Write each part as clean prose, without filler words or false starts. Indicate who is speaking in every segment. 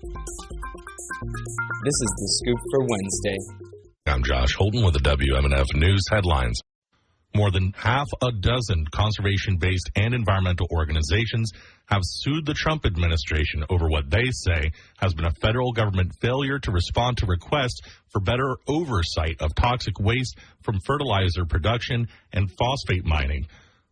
Speaker 1: This is The Scoop for Wednesday.
Speaker 2: I'm Josh Holden with the WMNF News headlines. More than half a dozen conservation-based and environmental organizations have sued the Trump administration over what they say has been a federal government failure to respond to requests for better oversight of toxic waste from fertilizer production and phosphate mining.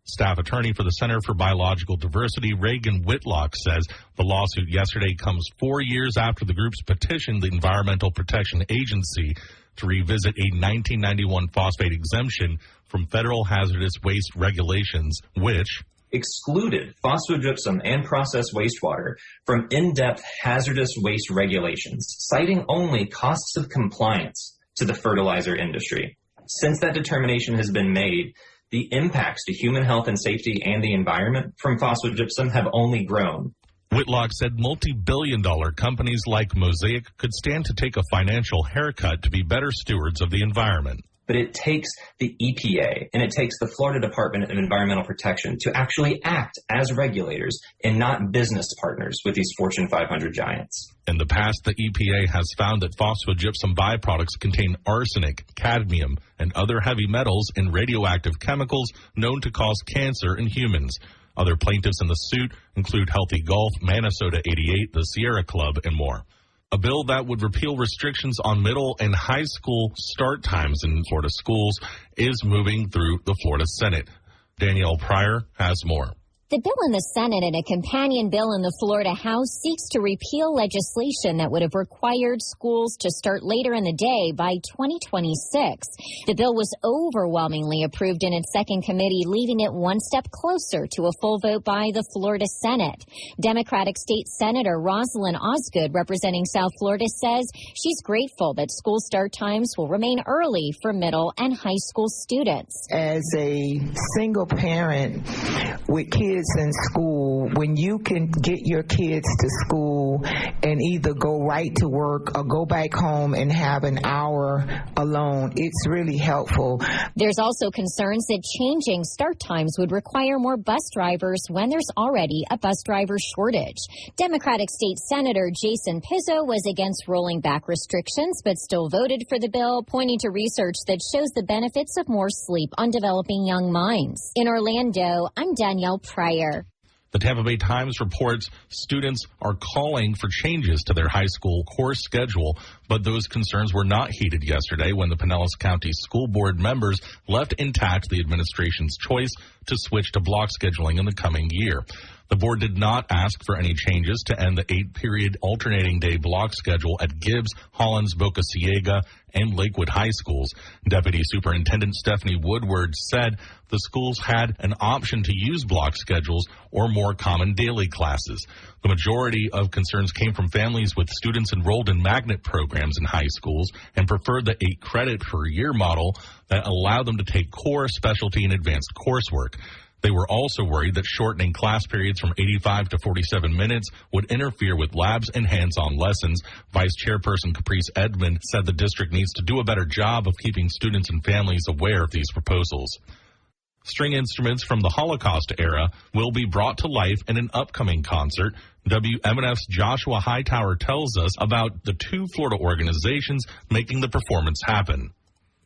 Speaker 2: Staff attorney for the Center for Biological Diversity, Reagan Whitlock, says the lawsuit yesterday comes 4 years after the groups petitioned the Environmental Protection Agency to revisit a 1991 phosphate exemption from federal hazardous waste regulations, which
Speaker 3: excluded phosphogypsum and processed wastewater from in-depth hazardous waste regulations, citing only costs of compliance to the fertilizer industry. Since that determination has been made, the impacts to human health and safety and the environment from phosphogypsum have only grown.
Speaker 2: Whitlock said multi-billion-dollar companies like Mosaic could stand to take a financial haircut to be better stewards of the environment.
Speaker 3: But it takes the EPA and it takes the Florida Department of Environmental Protection to actually act as regulators and not business partners with these Fortune 500 giants.
Speaker 2: In the past, the EPA has found that phosphogypsum byproducts contain arsenic, cadmium, and other heavy metals and radioactive chemicals known to cause cancer in humans. Other plaintiffs in the suit include Healthy Gulf, Minnesota 88, the Sierra Club, and more. A bill that would repeal restrictions on middle and high school start times in Florida schools is moving through the Florida Senate. Danielle Pryor has more.
Speaker 4: The bill in the Senate and a companion bill in the Florida House seeks to repeal legislation that would have required schools to start later in the day by 2026. The bill was overwhelmingly approved in its second committee, leaving it one step closer to a full vote by the Florida Senate. Democratic State Senator Rosalind Osgood, representing South Florida, says she's grateful that school start times will remain early for middle and high school students.
Speaker 5: As a single parent with kids in school, when you can get your kids to school and either go right to work or go back home and have an hour alone, it's really helpful.
Speaker 4: There's also concerns that changing start times would require more bus drivers when there's already a bus driver shortage. Democratic State Senator Jason Pizzo was against rolling back restrictions, but still voted for the bill, pointing to research that shows the benefits of more sleep on developing young minds. In Orlando, I'm Danielle Pryor.
Speaker 2: The Tampa Bay Times reports students are calling for changes to their high school course schedule, but those concerns were not heeded yesterday when the Pinellas County School Board members left intact the administration's choice to switch to block scheduling in the coming year. The board did not ask for any changes to end the 8-period alternating day block schedule at Gibbs, Hollins, Boca Ciega, and Lakewood high schools. Deputy Superintendent Stephanie Woodward said the schools had an option to use block schedules or more common daily classes. The majority of concerns came from families with students enrolled in magnet programs in high schools and preferred the 8-credit per year model that allowed them to take core, specialty, and advanced coursework. They were also worried that shortening class periods from 85 to 47 minutes would interfere with labs and hands-on lessons. Vice Chairperson Caprice Edmond said the district needs to do a better job of keeping students and families aware of these proposals. String instruments from the Holocaust era will be brought to life in an upcoming concert. WMNF's Joshua Hightower tells us about the two Florida organizations making the performance happen.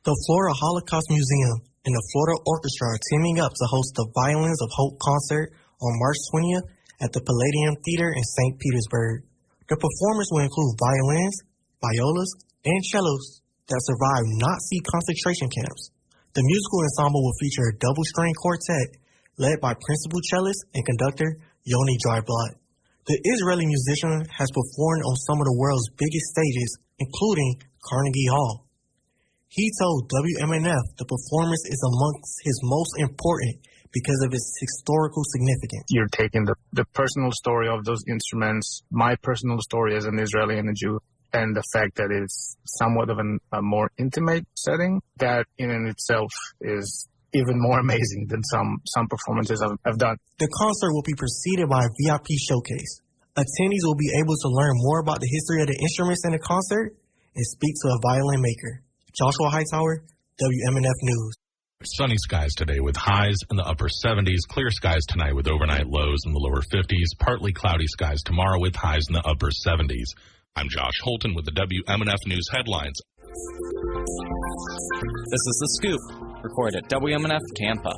Speaker 6: The Florida Holocaust Museum and the Florida Orchestra are teaming up to host the Violins of Hope concert on March 20th at the Palladium Theater in St. Petersburg. The performance will include violins, violas, and cellos that survived Nazi concentration camps. The musical ensemble will feature a double-string quartet led by principal cellist and conductor Yoni Dryblot. The Israeli musician has performed on some of the world's biggest stages, including Carnegie Hall. He told WMNF the performance is amongst his most important because of its historical significance.
Speaker 7: You're taking the personal story of those instruments, my personal story as an Israeli and a Jew, and the fact that it's somewhat of a more intimate setting, that in and itself is even more amazing than some performances I've done.
Speaker 6: The concert will be preceded by a VIP showcase. Attendees will be able to learn more about the history of the instruments in the concert and speak to a violin maker. Joshua Hightower, WMNF News.
Speaker 2: Sunny skies today with highs in the upper 70s. Clear skies tonight with overnight lows in the lower 50s. Partly cloudy skies tomorrow with highs in the upper 70s. I'm Josh Holton with the WMNF News headlines.
Speaker 1: This is The Scoop, recorded at WMNF Tampa.